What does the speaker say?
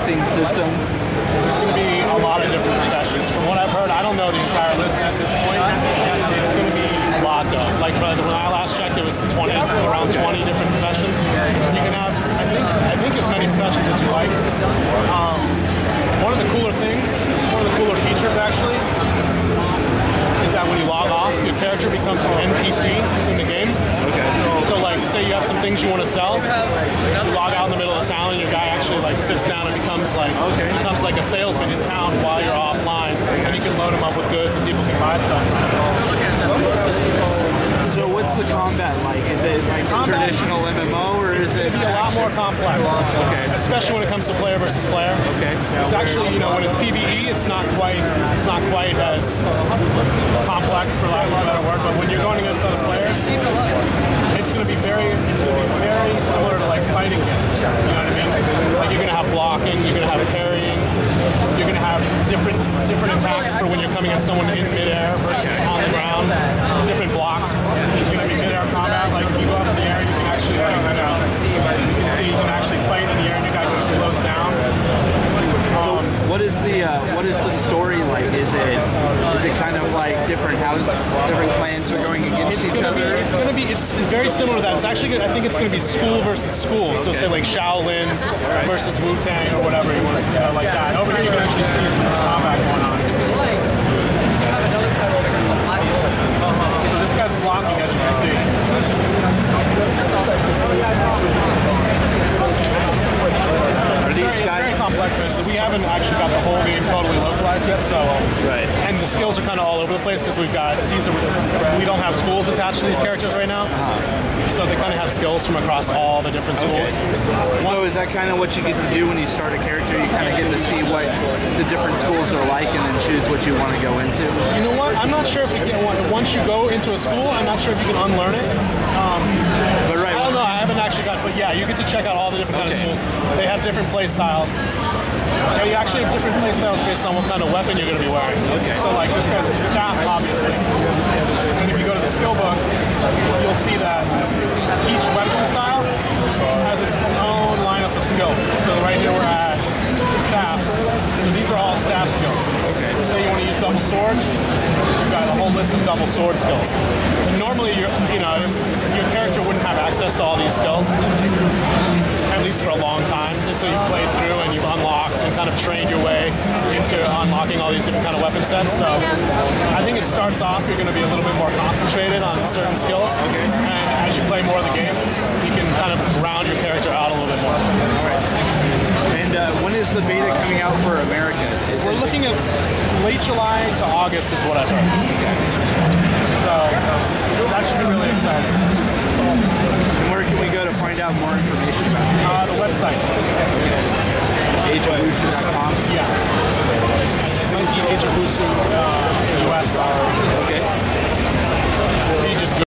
drafting system? There's going to be a lot of different professions. From what I've heard, I don't know the entire list at this point. It's going to be a lot though. Like when I last checked, it was around 20 different professions. You can have, I think as many professions as you like. One of the cooler things, one of the cooler features actually, is that when you log off, your character becomes an NPC in the game. Okay. So like, say you have some things you want to sell, you log out in the middle of town and your guy actually like sits down and becomes like a salesman in town while you're offline, and you can load him up with goods and people can buy stuff. So what's the combat like? Is it like a traditional MMO or is it a lot more complex? Okay. Especially when it comes to player versus player. Okay. It's actually, you know, when it's PvE, it's not quite as complex, for lack of a better word. But when you're going against other players, it's going to be very similar to like fighting games. You know what I mean? Like you're going to have blocking, you're going to have parrying, you're going to have different attacks for when you're coming at someone in midair versus on the ground. Different blocks. There's going to be midair combat. Like you go up in the air, you can actually you can actually fight in the air, and your guy slows down. So what is the story like? Is it kind of like different clans are going against each other? It's very similar to that. It's actually, I think it's going to be school versus school. So say like Shaolin versus Wu-Tang or whatever you want to say, like that. Over here you can actually see some combat going on. So this guy's blocking, as you can see. It's very complex, man. We haven't actually got the whole game totally localized yet, so and the skills are kind of all over the place because we don't have schools attached to these characters right now, so they kind of have skills from across all the different schools. So is that kind of what you get to do when you start a character? You kind of get to see what the different schools are like and then choose what you want to go into? You know what? I'm not sure if you can, once you go into a school, I'm not sure if you can unlearn it. But I don't know, I haven't actually got, but yeah, you get to check out all the different kind of schools. They have different play styles. Yeah, you actually have different play styles based on what kind of weapon you're going to be wearing. Okay. So like this guy's staff, obviously. And if you go to the skill book, you'll see that each weapon style has its own lineup of skills. So right here we're at staff. So these are all staff skills. Okay. Say you want to use double sword, you've got a whole list of double sword skills. And normally your character wouldn't have access to all these skills, at least for a long time, until you played through and you've unlocked and kind of trained your way into unlocking all these different kind of weapon sets. So I think it starts off, you're going to be a little bit more concentrated on certain skills, and as you play more of the game, you can kind of round your character out a little bit more. And when is the beta coming out for America? We're looking at late July to August is what I've heard. So that should be really exciting. And where can we go to find out more information about it? The website. ageofwushu.com? Yeah. It might be ageofwushu.us. Okay.